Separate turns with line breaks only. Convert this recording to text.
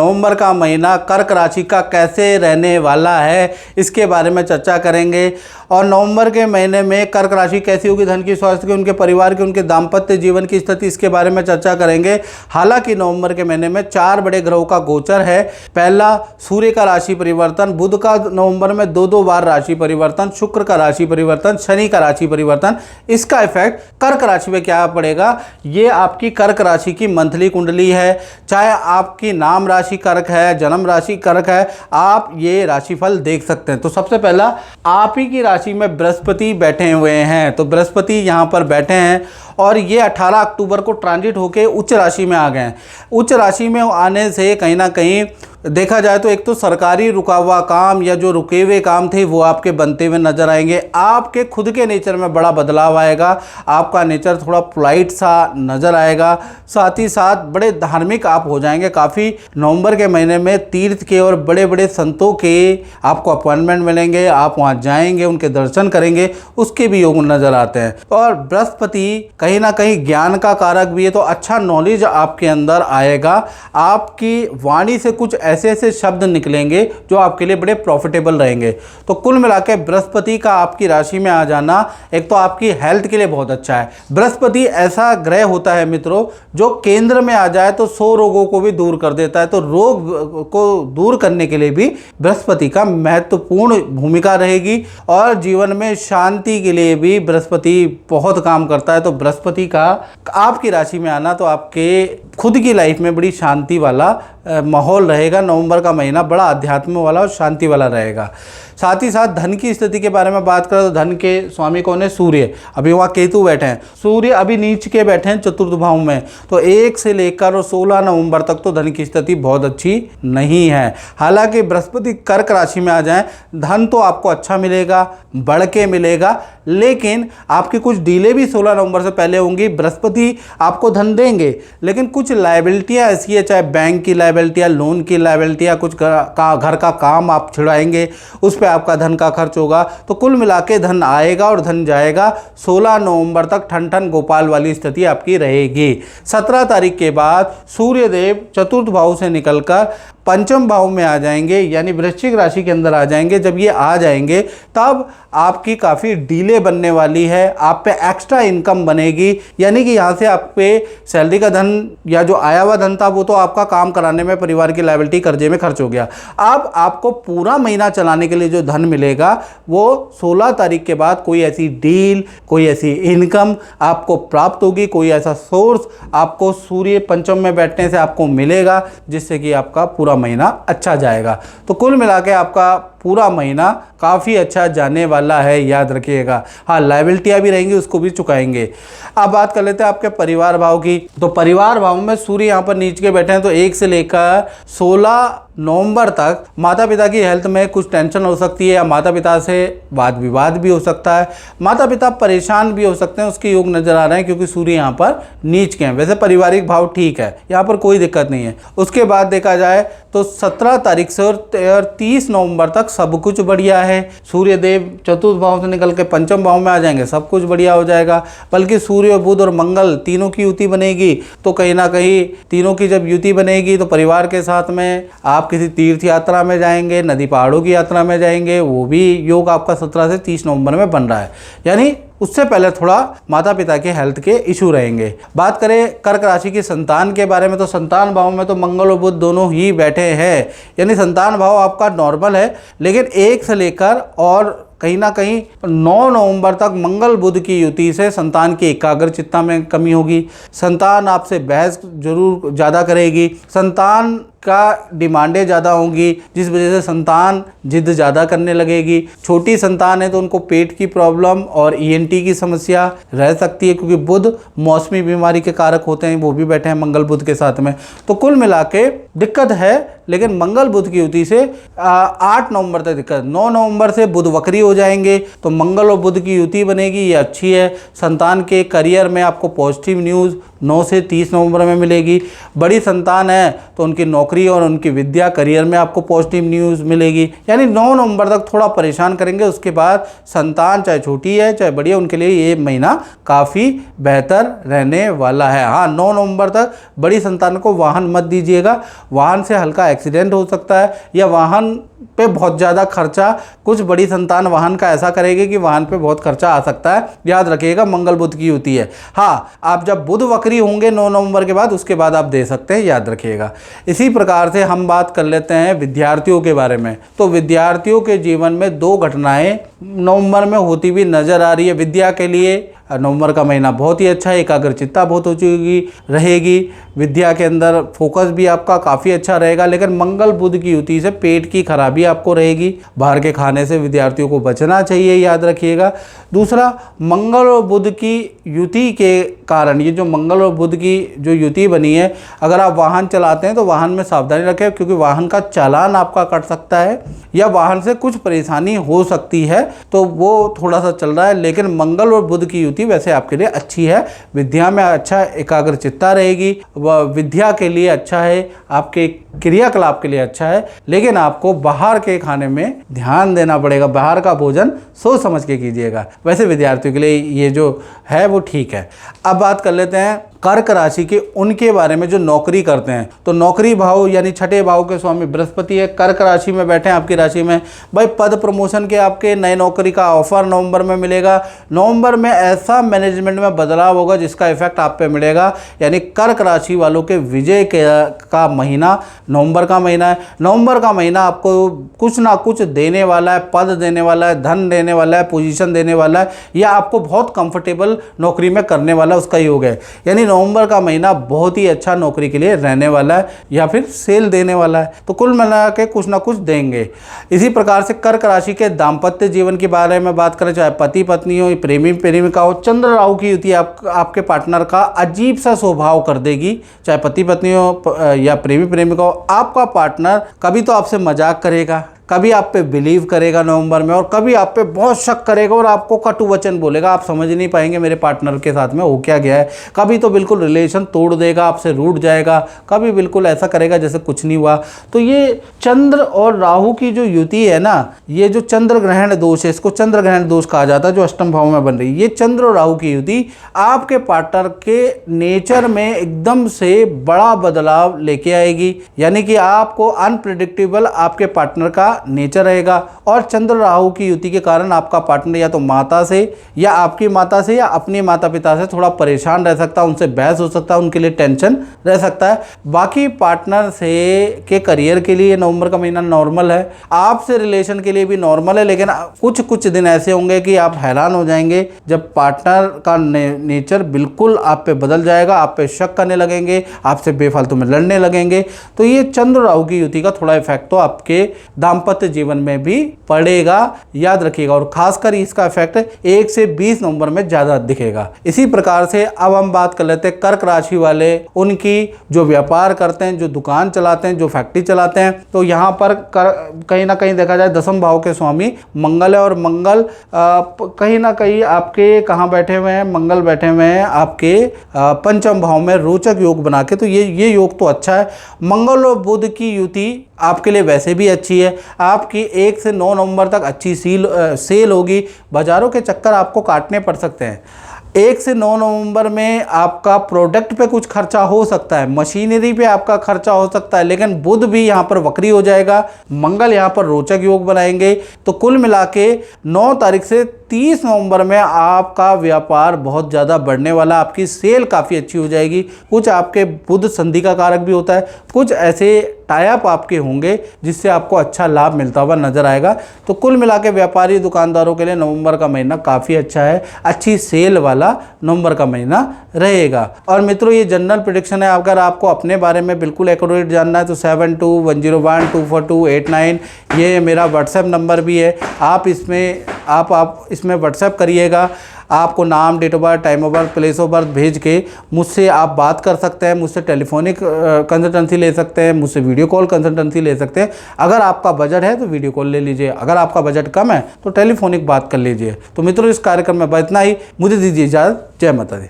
नवंबर का महीना कर्क राशि का कैसे रहने वाला है इसके बारे में चर्चा करेंगे। और नवंबर के महीने में कर्क राशि कैसी होगी, धन की, स्वास्थ्य की, उनके परिवार की, उनके दाम्पत्य जीवन की स्थिति, इसके बारे में चर्चा करेंगे। हालांकि नवंबर के महीने में 4 बड़े ग्रहों का गोचर है। पहला, सूर्य का राशि परिवर्तन, बुध का नवंबर में 2-2 बार राशि परिवर्तन, शुक्र का राशि परिवर्तन, शनि का राशि परिवर्तन। इसका इफेक्ट कर्क राशि में क्या पड़ेगा, ये आपकी कर्क राशि की मंथली कुंडली है। चाहे आपकी नाम राशि कर्क है, जन्म राशि कर्क है, आप ये राशिफल देख सकते हैं। तो सबसे पहला, आप ही की राशि में बृहस्पति बैठे हुए हैं। तो बृहस्पति यहाँ पर बैठे हैं और ये 18 अक्टूबर को ट्रांजिट होके उच्च राशि में आ गए हैं। उच्च राशि में आने से कहीं ना कहीं देखा जाए तो एक तो सरकारी रुका हुआ काम या जो रुके हुए काम थे वो आपके बनते हुए नजर आएंगे। आपके खुद के नेचर में बड़ा बदलाव आएगा, आपका नेचर थोड़ा पोलाइट सा नजर आएगा। साथ ही साथ बड़े धार्मिक आप हो जाएंगे। काफ़ी नवंबर के महीने में तीर्थ के और बड़े बड़े संतों के आपको अपॉइंटमेंट मिलेंगे, आप वहाँ जाएंगे, उनके दर्शन करेंगे, उसके भी योग नजर आते हैं। और बृहस्पति कहीं ना कहीं ज्ञान का कारक भी है, तो अच्छा नॉलेज आपके अंदर आएगा। आपकी वाणी से कुछ ऐसे ऐसे शब्द निकलेंगे जो आपके लिए बड़े प्रॉफिटेबल रहेंगे। तो कुल मिलाकर बृहस्पति का आपकी राशि में आ जाना एक तो आपकी हेल्थ के लिए बहुत अच्छा है। बृहस्पति ऐसा ग्रह होता है मित्रों जो केंद्र में आ जाए तो 100 रोगों को भी दूर कर देता है। तो रोग को दूर करने के लिए भी बृहस्पति का महत्वपूर्ण भूमिका रहेगी और जीवन में शांति के लिए भी बृहस्पति बहुत काम करता है। तो बृहस्पति का आपकी राशि में आना तो आपके खुद की लाइफ में बड़ी शांति वाला माहौल रहेगा। नवंबर का महीना बड़ा अध्यात्म वाला और शांति वाला रहेगा। साथ ही साथ धन की स्थिति के बारे में बात करें तो धन के स्वामी कौन है, सूर्य। अभी वहाँ केतु बैठे हैं, सूर्य अभी नीच के बैठे हैं चतुर्थ भाव में। तो 1 से लेकर और 16 नवंबर तक तो धन की स्थिति बहुत अच्छी नहीं है। हालांकि बृहस्पति कर्क राशि में आ जाए, धन तो आपको अच्छा मिलेगा, बढ़ के मिलेगा, लेकिन आपकी कुछ डीले भी 16 नवंबर से पहले होंगी। बृहस्पति आपको धन देंगे लेकिन कुछ लायबिलिटियाँ ऐसी है, चाहे बैंक की लायबिलिटियाँ, लोन की लायबिलिटियाँ, कुछ घर का काम आप छिड़ाएंगे, उस पर आपका धन का खर्च होगा। तो कुल मिला के धन आएगा और धन जाएगा। 16 नवंबर तक ठन ठन गोपाल वाली स्थिति आपकी रहेगी। 17 तारीख के बाद सूर्यदेव चतुर्थ भाव से निकलकर पंचम भाव में आ जाएंगे, यानी वृश्चिक राशि के अंदर आ जाएंगे। जब ये आ जाएंगे तब आपकी काफ़ी डीले बनने वाली है, आप पे एक्स्ट्रा इनकम बनेगी, यानी कि यहाँ से आप पे सैलरी का धन या जो आया हुआ धन था वो तो आपका काम कराने में, परिवार की लायबिलिटी, कर्जे में खर्च हो गया। अब आपको पूरा महीना चलाने के लिए जो धन मिलेगा वो 16 तारीख के बाद कोई ऐसी डील, कोई ऐसी इनकम आपको प्राप्त होगी, कोई ऐसा सोर्स आपको सूर्य पंचम में बैठने से आपको मिलेगा जिससे कि आपका पूरा महीना अच्छा जाएगा। तो कुल मिला के आपका पूरा महीना काफ़ी अच्छा जाने वाला है, याद रखिएगा। हाँ, लायबिलिटियाँ भी रहेंगी, उसको भी चुकाएंगे। अब बात कर लेते हैं आपके परिवार भाव की। तो परिवार भाव में सूर्य यहाँ पर नीच के बैठे हैं, तो 1 से लेकर 16 नवंबर तक माता पिता की हेल्थ में कुछ टेंशन हो सकती है या माता पिता से वाद विवाद भी हो सकता है। माता पिता परेशान भी हो सकते हैं, उसके योग नजर आ रहे हैं क्योंकि सूर्य यहाँ पर नीच के हैं। वैसे पारिवारिक भाव ठीक है, यहाँ पर कोई दिक्कत नहीं है। उसके बाद देखा जाए तो 17 तारीख से और 30 नवंबर तक सब कुछ बढ़िया है। सूर्य देव चतुर्थ भाव से निकल के पंचम भाव में आ जाएंगे, सब कुछ बढ़िया हो जाएगा। बल्कि सूर्य, बुध और मंगल तीनों की युति बनेगी। तो कहीं ना कहीं तीनों की जब युति बनेगी तो परिवार के साथ में आप किसी तीर्थ यात्रा में जाएंगे, नदी पहाड़ों की यात्रा में जाएंगे, वो भी योग आपका 17 से 30 नवंबर में बन रहा है। यानी उससे पहले थोड़ा माता पिता के हेल्थ के इशू रहेंगे। बात करें कर्क राशि की संतान के बारे में, तो संतान भाव में तो मंगल और बुध दोनों ही बैठे हैं, यानी संतान भाव आपका नॉर्मल है। लेकिन 1 से लेकर और कहीं ना कहीं 9 नवंबर तक मंगल बुध की युति से संतान की एकाग्रचित्ता में कमी होगी। संतान आपसे बहस जरूर ज़्यादा करेगी, संतान का डिमांडें ज़्यादा होंगी, जिस वजह से संतान जिद ज़्यादा करने लगेगी। छोटी संतान है तो उनको पेट की प्रॉब्लम और ईएनटी की समस्या रह सकती है, क्योंकि बुध मौसमी बीमारी के कारक होते हैं, वो भी बैठे हैं मंगल बुध के साथ में। तो कुल मिला के दिक्कत है, लेकिन मंगल बुध की युति से 8 नवंबर तक दिक्कत। 9 नवंबर से बुध वक्री हो जाएंगे तो मंगल और बुध की युति बनेगी, ये अच्छी है। संतान के करियर में आपको पॉजिटिव न्यूज़ 9 से 30 नवंबर में मिलेगी। बड़ी संतान है तो उनकी नौकरी नौकरी और उनकी विद्या करियर में आपको पॉजिटिव न्यूज़ मिलेगी। यानी 9 नवंबर तक थोड़ा परेशान करेंगे, उसके बाद संतान चाहे छोटी है चाहे बड़ी है उनके लिए ये महीना काफ़ी बेहतर रहने वाला है। हाँ, 9 नवंबर तक बड़ी संतान को वाहन मत दीजिएगा, वाहन से हल्का एक्सीडेंट हो सकता है या वाहन पे बहुत ज़्यादा खर्चा, कुछ बड़ी संतान वाहन का ऐसा करेगी कि वाहन पे बहुत खर्चा आ सकता है। याद रखिएगा, मंगल बुध की युति है। हाँ, आप जब बुध वक्री होंगे 9 नवंबर के बाद, उसके बाद आप दे सकते हैं, याद रखिएगा। इसी प्रकार से हम बात कर लेते हैं विद्यार्थियों के बारे में। तो विद्यार्थियों के जीवन में 2 घटनाएं नवंबर में होती हुई नजर आ रही है। विद्या के लिए नवंबर का महीना बहुत ही अच्छा है, एकाग्रचित्ता बहुत ऊंची रहेगी, विद्या के अंदर फोकस भी आपका काफ़ी अच्छा रहेगा। लेकिन मंगल बुध की युति से पेट की खराबी आपको रहेगी, बाहर के खाने से विद्यार्थियों को बचना चाहिए, याद रखिएगा। दूसरा, मंगल और बुध की युति के कारण, ये जो मंगल और बुध की जो युति बनी है, अगर आप वाहन चलाते हैं तो वाहन में सावधानी रखें, क्योंकि वाहन का चालान आपका कट सकता है या वाहन से कुछ परेशानी हो सकती है, तो वो थोड़ा सा चल रहा है। लेकिन मंगल और बुध की युति वैसे आपके लिए अच्छी है, विद्या में अच्छा एकाग्रचित्ता रहेगी, वह विद्या के लिए अच्छा है, आपके क्रियाकलाप के लिए अच्छा है। लेकिन आपको बाहर के खाने में ध्यान देना पड़ेगा, बाहर का भोजन सोच समझ के कीजिएगा। वैसे विद्यार्थियों के लिए ये जो है वो ठीक है। अब बात कर लेते हैं कर्क राशि के उनके बारे में जो नौकरी करते हैं। तो नौकरी भाव यानी छठे भाव के स्वामी बृहस्पति है, कर्क राशि में बैठे हैं आपकी राशि में। भाई पद प्रमोशन के आपके नए नौकरी का ऑफर नवंबर में मिलेगा। नवंबर में ऐसा मैनेजमेंट में बदलाव होगा जिसका इफेक्ट आप पे मिलेगा। यानी कर्क राशि वालों के विजय का महीना नवंबर का महीना है। नवंबर का महीना आपको कुछ ना कुछ देने वाला है, पद देने वाला है, धन देने वाला है, पोजीशन देने वाला है, या आपको बहुत कंफर्टेबल नौकरी में करने वाला है, उसका योग है। यानी नवंबर का महीना बहुत ही अच्छा नौकरी के लिए रहने वाला है या फिर सेल देने वाला है। तो कुल मिला के कुछ ना कुछ देंगे। इसी प्रकार से कर्क राशि के दाम्पत्य जीवन के बारे में बात करें, चाहे पति पत्नी हो, प्रेमी प्रेमिका हो, चंद्र राहु की युति आपके पार्टनर का अजीब सा स्वभाव कर देगी। चाहे पति पत्नी हो या प्रेमी प्रेमिका हो, आपका पार्टनर कभी तो आपसे मजाक करेगा, कभी आप पे बिलीव करेगा नवंबर में, और कभी आप पे बहुत शक करेगा और आपको कटु वचन बोलेगा। आप समझ नहीं पाएंगे मेरे पार्टनर के साथ में हो क्या गया है। कभी तो बिल्कुल रिलेशन तोड़ देगा, आपसे रूठ जाएगा, कभी बिल्कुल ऐसा करेगा जैसे कुछ नहीं हुआ। तो ये चंद्र और राहु की जो युति है ना, ये जो चंद्र ग्रहण दोष है, इसको चंद्र ग्रहण दोष कहा जाता है, जो अष्टम भाव में बन रही है। ये चंद्र और राहु की युति आपके पार्टनर के नेचर में एकदम से बड़ा बदलाव लेके आएगी। यानी कि आपको अनप्रिडिक्टेबल आपके पार्टनर का नेचर रहेगा। और चंद्र राहु की युति के कारण आपका पार्टनर या तो माता से या आपकी माता से या अपने माता पिता से थोड़ा परेशान रह सकता है, उनसे बहस हो सकता है, उनके लिए टेंशन रह सकता है। बाकी पार्टनर से के करियर के लिए नवंबर का महीना नॉर्मल है, आपसे रिलेशन के लिए भी नॉर्मल है। लेकिन कुछ दिन ऐसे होंगे कि आप हैरान हो जाएंगे जब पार्टनर का नेचर बिल्कुल आप पे बदल जाएगा, आप पे शक करने लगेंगे, आपसे बेफालतू में लड़ने लगेंगे। तो ये चंद्र राहु की युति का थोड़ा इफेक्ट तो आपके दाम्पत्य जीवन में भी पड़ेगा, याद रखिएगा। और खासकर इसका इफेक्ट 1 से 20 नवंबर में ज्यादा दिखेगा। इसी प्रकार से अब हम बात कर लेते हैं कर्क राशि वाले, उनकी जो व्यापार करते हैं, जो दुकान चलाते हैं, जो फैक्ट्री चलाते हैं। तो यहाँ पर कहीं ना कहीं देखा जाए दसम भाव के स्वामी मंगल है, और मंगल कहीं ना कहीं आपके कहाँ बैठे हुए हैं, मंगल बैठे हुए हैं आपके पंचम भाव में रोचक योग बना के। तो ये योग तो अच्छा है। मंगल और बुध की युति आपके लिए वैसे भी अच्छी है। आपकी 1 से 9 नवंबर तक अच्छी सेल होगी। बाजारों के चक्कर आपको काटने पड़ सकते हैं। 1 से 9 नवंबर में आपका प्रोडक्ट पे कुछ खर्चा हो सकता है, मशीनरी पे आपका खर्चा हो सकता है। लेकिन बुध भी यहाँ पर वक्री हो जाएगा, मंगल यहाँ पर रोचक योग बनाएंगे। तो कुल मिला के 9 तारीख से 30 नवंबर में आपका व्यापार बहुत ज़्यादा बढ़ने वाला, आपकी सेल काफ़ी अच्छी हो जाएगी। कुछ आपके बुध संधि का कारक भी होता है, कुछ ऐसे टाई अप आपके होंगे जिससे आपको अच्छा लाभ मिलता हुआ नजर आएगा। तो कुल मिला के व्यापारी दुकानदारों के लिए नवंबर का महीना काफ़ी अच्छा है, अच्छी सेल वाला नवंबर का महीना रहेगा। और मित्रों, ये जनरल प्रेडिक्शन है। अगर आपको अपने बारे में बिल्कुल एक्यूरेट जानना है तो 7210124289 ये मेरा व्हाट्सएप नंबर भी है। आप इसमें व्हाट्सएप करिएगा। आपको नाम, date of birth, time of birth, place of birth भेज के मुझसे आप बात कर सकते हैं, मुझसे टेलीफोनिक कंसल्टेंसी ले सकते हैं, मुझसे वीडियो कॉल कंसल्टेंसी ले सकते हैं। अगर आपका बजट है तो वीडियो कॉल ले लीजिए, अगर आपका बजट कम है तो टेलीफोनिक बात कर लीजिए। तो मित्रों, इस कार्यक्रम में इतना ही। मुझे दीजिए इजाज़त। जय माता दी।